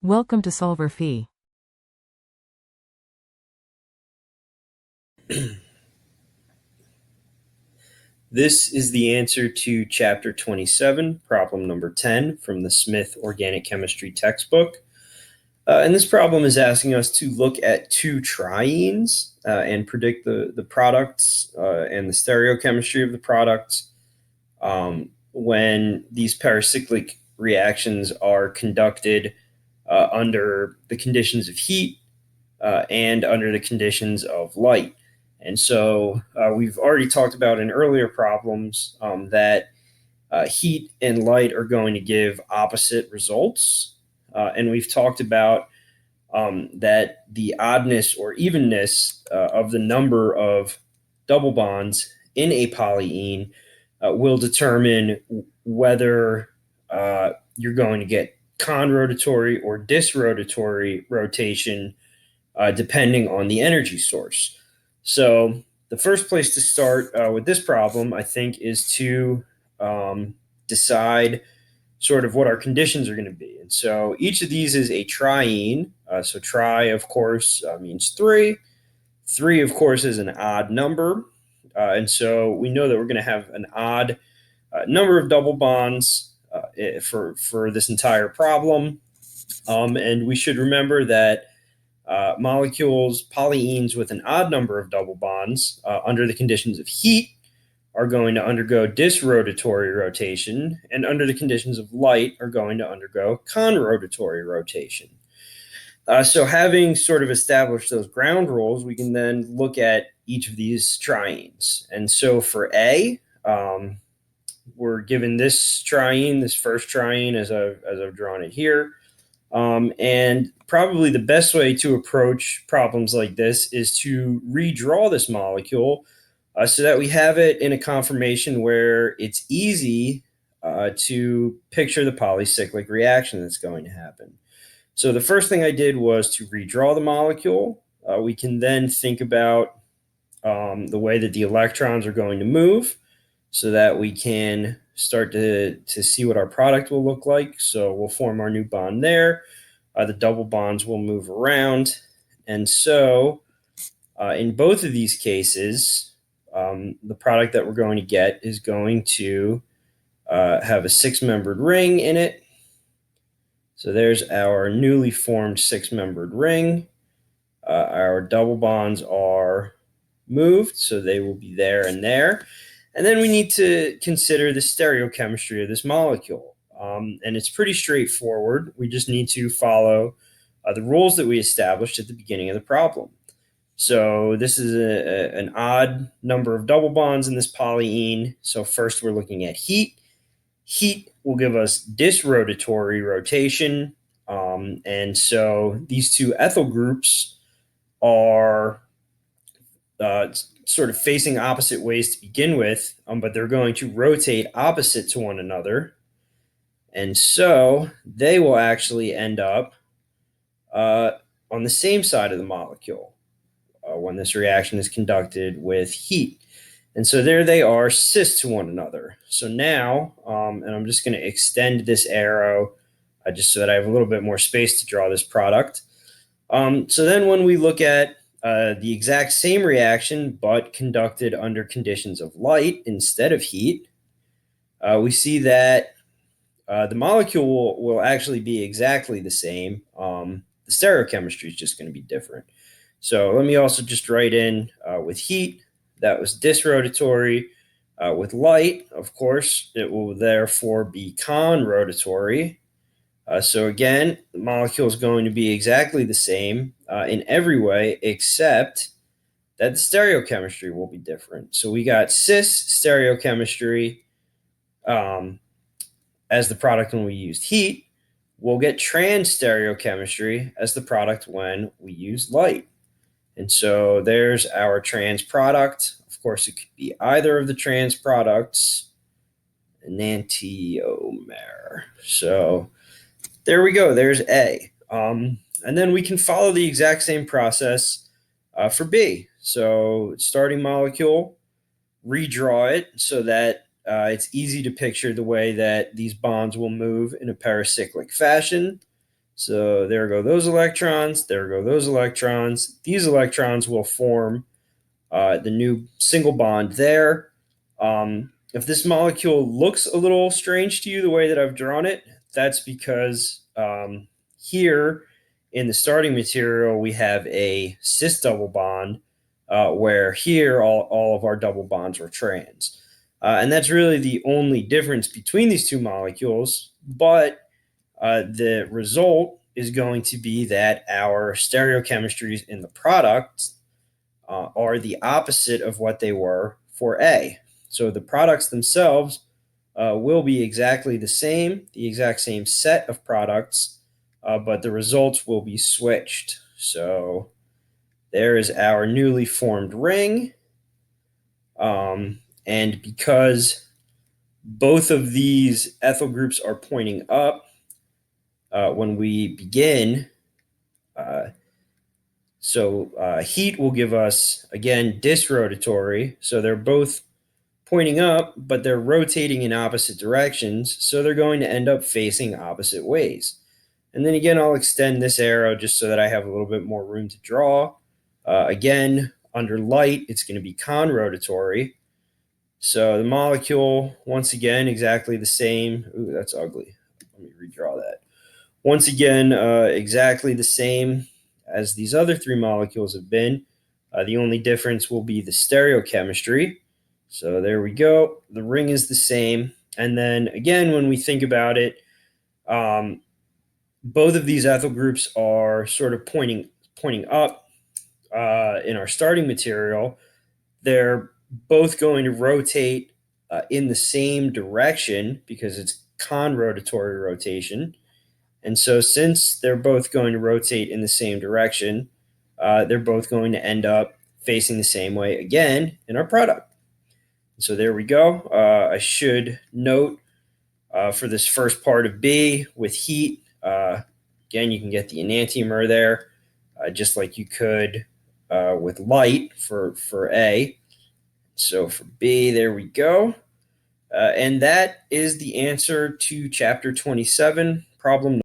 Welcome to solverfy. This is the answer to Chapter 27, problem number 10 from the Smith Organic Chemistry textbook. And this problem is asking us to look at two trienes and predict the products and the stereochemistry of the products when these paracyclic reactions are conducted under the conditions of heat and under the conditions of light. And so we've already talked about in earlier problems that heat and light are going to give opposite results. And we've talked about that the oddness or evenness of the number of double bonds in a polyene will determine whether you're going to get conrotatory or disrotatory rotation depending on the energy source. So the first place to start with this problem, I think, is to decide sort of what our conditions are going to be. And so each of these is a triene. So tri, of course, means three. Three, of course, is an odd number. And so we know that we're going to have an odd number of double bonds for this entire problem. And we should remember that molecules, polyenes with an odd number of double bonds under the conditions of heat are going to undergo disrotatory rotation, and under the conditions of light are going to undergo conrotatory rotation. So having sort of established those ground rules, we can then look at each of these trienes. And so for A, we're given this triene, this first triene as I've drawn it here. And probably the best way to approach problems like this is to redraw this molecule so that we have it in a conformation where it's easy to picture the polycyclic reaction that's going to happen. So the first thing I did was to redraw the molecule. We can then think about the way that the electrons are going to move so that we can start to see what our product will look like. So we'll form our new bond there. The double bonds will move around. And so in both of these cases, the product that we're going to get is going to have a six-membered ring in it. So there's our newly formed six-membered ring. Our double bonds are moved, so they will be there and there. And then we need to consider the stereochemistry of this molecule. And it's pretty straightforward. We just need to follow the rules that we established at the beginning of the problem. So this is an odd number of double bonds in this polyene. So first we're looking at heat. Heat will give us disrotatory rotation. And so these two ethyl groups are sort of facing opposite ways to begin with, but they're going to rotate opposite to one another. And so they will actually end up on the same side of the molecule when this reaction is conducted with heat. And so there they are, cis to one another. So now, and I'm just going to extend this arrow just so that I have a little bit more space to draw this product. So then when we look at the exact same reaction, but conducted under conditions of light instead of heat, we see that the molecule will actually be exactly the same. The stereochemistry is just going to be different. So let me also just write in with heat, that was disrotatory. With light, of course, it will therefore be conrotatory. So again, the molecule is going to be exactly the same in every way, except that the stereochemistry will be different. So we got cis stereochemistry as the product when we used heat. We'll get trans stereochemistry as the product when we use light. And so there's our trans product. Of course, it could be either of the trans products, enantiomer. So there we go. There's A. And then we can follow the exact same process for B. So starting molecule, redraw it so that it's easy to picture the way that these bonds will move in a paracyclic fashion. So there go those electrons, there go those electrons. These electrons will form the new single bond there. If this molecule looks a little strange to you the way that I've drawn it, that's because here in the starting material we have a cis double bond, where here all of our double bonds are trans. And that's really the only difference between these two molecules, but the result is going to be that our stereochemistries in the product are the opposite of what they were for A. So the products themselves will be exactly the exact same set of products, but the results will be switched. So there is our newly formed ring. And because both of these ethyl groups are pointing up when we begin, heat will give us, again, disrotatory. So they're both pointing up, but they're rotating in opposite directions. So they're going to end up facing opposite ways. And then again, I'll extend this arrow just so that I have a little bit more room to draw. Again, under light, it's going to be conrotatory. So the molecule, once again, exactly the same. Ooh, that's ugly. Let me redraw that. Once again, exactly the same as these other three molecules have been. The only difference will be the stereochemistry. So there we go. The ring is the same. And then again, when we think about it, both of these ethyl groups are sort of pointing up in our starting material. They're both going to rotate in the same direction because it's conrotatory rotation. And so since they're both going to rotate in the same direction, they're both going to end up facing the same way again in our product. So there we go. I should note for this first part of B with heat, again, you can get the enantiomer there, just like you could with light for A. So for B, there we go. And that is the answer to chapter 27, problem